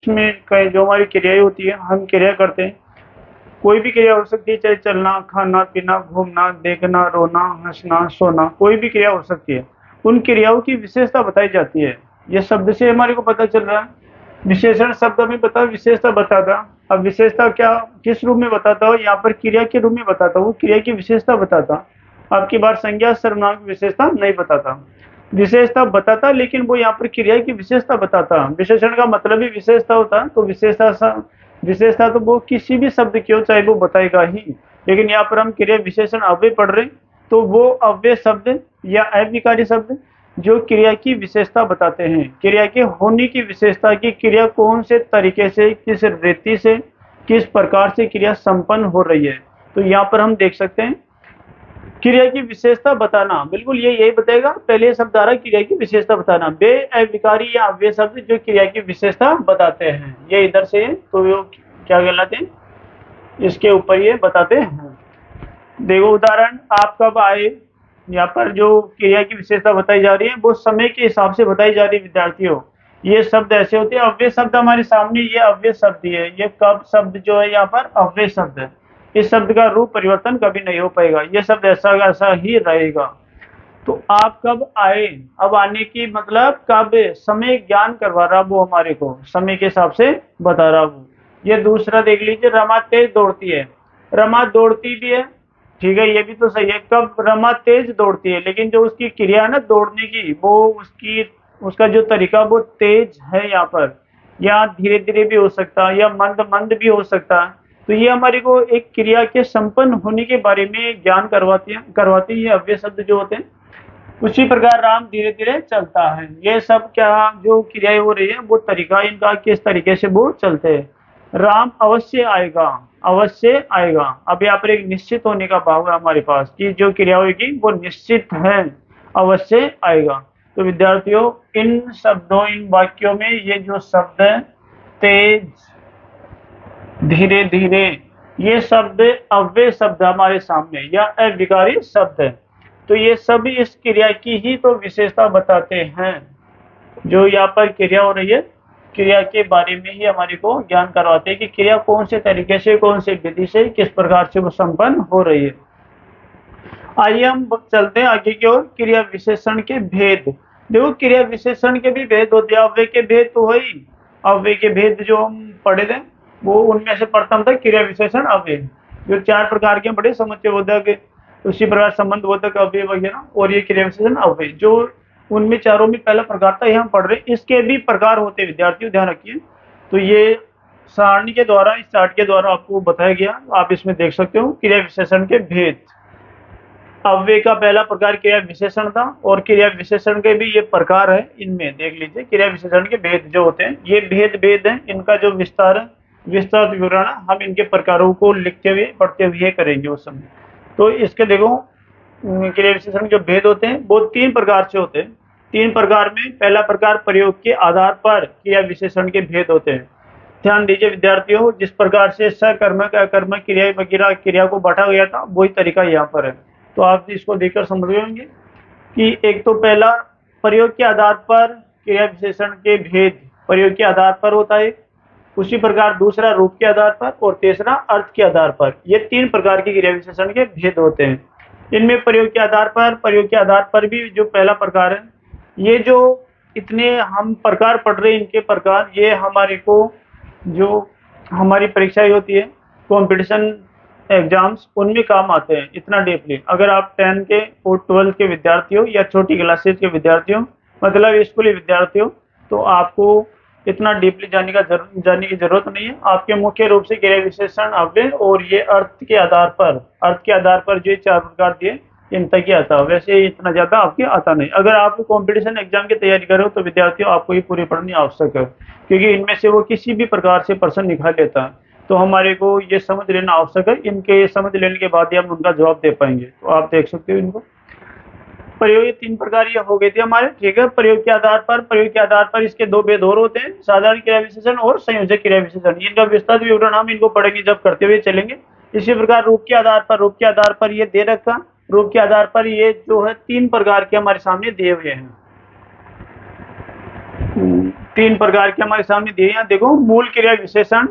इसमें कई जो हमारी क्रियाएं होती है, हम क्रिया करते हैं, कोई भी क्रिया हो सकती है, चाहे चलना, खाना पीना, घूमना, देखना, रोना, हंसना, सोना, कोई भी क्रिया हो सकती है। उन क्रियाओं की विशेषता बताई जाती है। ये शब्द से हमारे को पता चल रहा है। विशेषण शब्द हमें बता विशेषता बताता। अब विशेषता क्या किस रूप में बताता हो, यहाँ पर क्रिया के रूप में बताता, वो क्रिया की विशेषता बताता। आपकी बार संज्ञा सर्वनाम की विशेषता नहीं बताता, विशेषता बताता, लेकिन वो यहाँ पर क्रिया की विशेषता बताता। विशेषण का मतलब ही विशेषता होता, तो विशेषता तो वो किसी भी शब्द की हो, चाहे वो बताएगा ही। लेकिन यहाँ पर हम क्रिया विशेषण अव्यय पढ़ रहे हैं, तो वो अव्यय शब्द या अविकारी शब्द जो क्रिया की विशेषता बताते हैं, क्रिया के होने की विशेषता, की क्रिया कौन से तरीके से, किस रीति से, किस प्रकार से क्रिया संपन्न हो रही है। तो यहाँ पर हम देख सकते हैं क्रिया की विशेषता बताना, बिल्कुल ये यही बताएगा। पहले शब्द आ रहा है क्रिया की विशेषता बताना, वे अविकारी या अव्यय शब्द जो क्रिया की विशेषता बताते हैं। ये इधर से तो वो क्या कहलाते हैं, इसके ऊपर ये बताते हैं। देखो उदाहरण, आप कब आए, यहाँ पर जो क्रिया की विशेषता बताई जा रही है वो समय के हिसाब से बताई जा रही है विद्यार्थियों। ये शब्द ऐसे होते हैं, अव्यय शब्द हमारे सामने, ये अव्यय शब्द ही है। ये कब शब्द जो है यहाँ पर अव्यय शब्द है। इस शब्द का रूप परिवर्तन कभी नहीं हो पाएगा, ये शब्द ऐसा ऐसा ही रहेगा। तो आप कब आए, अब आने की मतलब कब, समय ज्ञान करवा रहा वो हमारे को, समय के हिसाब से बता रहा वो। ये दूसरा देख लीजिए, रमा तेज दौड़ती है, रमा दौड़ती भी है, ठीक है, ये भी तो सही है। कब रमा तेज दौड़ती है, लेकिन जो उसकी क्रिया है ना दौड़ने की, वो उसका जो तरीका वो तेज है यहाँ पर, या धीरे धीरे भी हो सकता है, या मंद मंद भी हो सकता है। तो ये हमारे को एक क्रिया के संपन्न होने के बारे में ज्ञान करवाती है अव्यय शब्द जो होते हैं। उसी प्रकार राम धीरे धीरे चलता है, ये सब क्या जो क्रियाएं हो रही है वो तरीका इनका किस तरीके से वो चलते हैं। राम अवश्य आएगा, अवश्य आएगा। अब यहाँ पर एक निश्चित होने का भाव है हमारे पास कि जो क्रिया होगी वो निश्चित है, अवश्य आएगा। तो विद्यार्थियों इन शब्दों, इन वाक्यों में ये जो शब्द है तेज, धीरे धीरे, ये शब्द अव्यय शब्द हमारे सामने या अविकारी शब्द है। तो ये सभी इस क्रिया की ही तो विशेषता बताते हैं। जो यहाँ पर क्रिया हो रही है, क्रिया के बारे में ही हमारे को ज्ञान करवाते हैं कि क्रिया कौन से तरीके से, कौन से विधि से, किस प्रकार से वो संपन्न हो रही है। आइए हम चलते हैं आगे की ओर। क्रिया विशेषण के भेद, देखो क्रिया विशेषण के भी भेद होते हैं, अव्यय के भेद तो है ही। अव्यय के भेद जो हम पढ़े थे वो उनमें से प्रथम था क्रिया विशेषण अव्यय, जो 4 प्रकार के बड़े समुच्चय बोधक, उसी प्रकार संबंध बोधक अव्यय वगैरह, और ये क्रिया विशेषण अव्यय, जो उनमें चारों में पहला प्रकार था, ये हम पढ़ रहे हैं। इसके भी प्रकार होते विद्यार्थियों, ध्यान रखिए। तो ये सारणी के द्वारा, इस चार्ट के द्वारा आपको बताया गया, आप इसमें देख सकते हो क्रिया विशेषण के भेद। अव्यय का पहला प्रकार क्रिया विशेषण था, और क्रिया विशेषण के भी ये प्रकार है। इनमें देख लीजिए क्रिया विशेषण के भेद जो होते हैं, ये भेद है, इनका जो विस्तार विवरण हम इनके प्रकारों को लिखते हुए पढ़ते हुए करेंगे उस समय। तो इसके देखो क्रिया विशेषण जो भेद होते हैं वो 3 प्रकार से होते हैं। 3 प्रकार में पहला प्रकार प्रयोग के आधार पर क्रिया विशेषण के भेद होते हैं। ध्यान दीजिए विद्यार्थियों, जिस प्रकार से सकर्मक अकर्मक क्रिया वगैरह क्रिया को बांटा गया था वही तरीका यहाँ पर है। तो आप इसको देखकर समझ गए होंगे कि एक तो पहला प्रयोग के आधार पर क्रिया विशेषण के भेद, प्रयोग के आधार पर होता है। उसी प्रकार दूसरा रूप के आधार पर, और तीसरा अर्थ के आधार पर। ये 3 प्रकार के क्रिया विशेषण के भेद होते हैं। इनमें प्रयोग के आधार पर भी जो पहला प्रकार है, ये जो इतने हम प्रकार पढ़ रहे हैं, इनके प्रकार ये हमारे को जो हमारी परीक्षाएं होती है, कंपटीशन एग्जाम्स, उनमें काम आते हैं इतना डीपली। अगर आप 10 के और 12 के विद्यार्थी हो, या छोटी क्लासेज के विद्यार्थी हो, मतलब स्कूली विद्यार्थी हो, तो आपको इतना डीपली जाने की जरूरत नहीं है। आपके मुख्य रूप से क्रिया विशेषण अव्यय और ये अर्थ के आधार पर जो 4 प्रकार दिए, इन तक ही आता है। वैसे इतना ज्यादा आपके आता नहीं। अगर आप कंपटीशन एग्जाम की तैयारी करो तो विद्यार्थियों आपको ये पूरी पढ़नी आवश्यक है, क्योंकि इनमें से वो किसी भी प्रकार से प्रश्न निकाल लेता है। तो हमारे को ये समझ लेना आवश्यक है, इनके समझ लेने के बाद ही हम उनका जवाब दे पाएंगे। तो आप देख सकते हो इनको। प्रयोग 3 प्रकार ये हो गए थे हमारे, ठीक है। प्रयोग के आधार पर इसके 2 भेद और होते हैं, साधारण क्रिया विशेषण और संयोजक क्रिया विशेषण। इनका विस्तार विवरण हम इनको पढ़ेंगे जब करते हुए चलेंगे। इसी प्रकार रूप के आधार पर ये दे रखा, रूप के आधार पर ये जो है 3 प्रकार के हमारे सामने दिए हुए हैं। 3 प्रकार के हमारे सामने दिए हैं। देखो, मूल क्रिया विशेषण,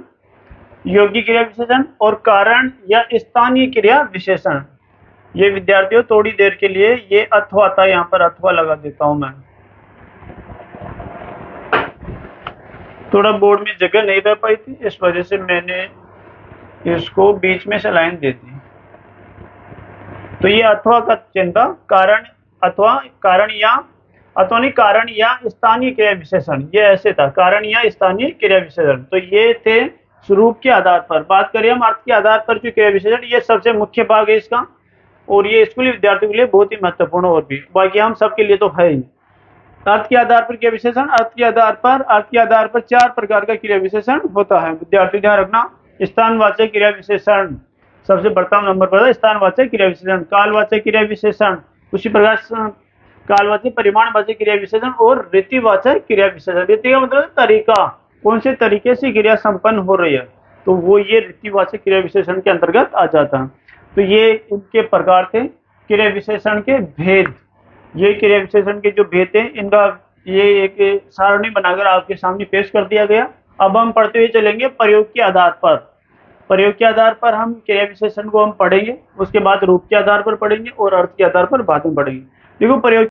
योगी क्रिया विशेषण और कारण या स्थानीय क्रिया विशेषण। ये विद्यार्थियों थोड़ी देर के लिए ये अथवा था, यहाँ पर अथवा लगा देता हूं मैं, थोड़ा बोर्ड में जगह नहीं रह पाई थी, इस वजह से मैंने इसको बीच में से लाइन दे दी। तो ये अथवा का चिन्ह था, कारण अथवा, कारण या, अथवा नहीं, कारण या स्थानीय क्रिया विशेषण, ये ऐसे था, कारण या स्थानीय क्रिया विशेषण। तो ये थे स्वरूप के आधार पर। बात करें हम अर्थ के आधार पर जो क्रिया विशेषण, ये सबसे मुख्य भाग है इसका, और ये स्कूली विद्यार्थियों के लिए बहुत ही महत्वपूर्ण, और भी बाकी हम सबके लिए तो है ही। अर्थ के आधार पर क्रिया विशेषण, अर्थ के आधार पर 4 प्रकार का क्रिया विशेषण होता है। विद्यार्थी ध्यान रखना, स्थानवाचक क्रिया विशेषण सबसे प्रथम नंबर पर है, स्थानवाचक क्रिया विशेषण। कालवाचक क्रिया विशेषण, उसी प्रकार कालवाचक, परिमाणवाचक क्रिया विशेषण और रीतिवाचक क्रिया विशेषण। रीति का मतलब तरीका, कौन से तरीके से क्रिया संपन्न हो रही है, तो वो ये रीतिवाचक क्रिया विशेषण के अंतर्गत आ जाता है। तो ये इनके प्रकार थे, क्रिया विशेषण के भेद। ये क्रिया विशेषण के जो भेद थे, इनका ये एक सारणी बनाकर आपके सामने पेश कर दिया गया। अब हम पढ़ते हुए चलेंगे प्रयोग के आधार पर। प्रयोग के आधार पर हम क्रिया विशेषण को हम पढ़ेंगे, उसके बाद रूप के आधार पर पढ़ेंगे और अर्थ के आधार पर बाद में पढ़ेंगे। देखो, प्रयोग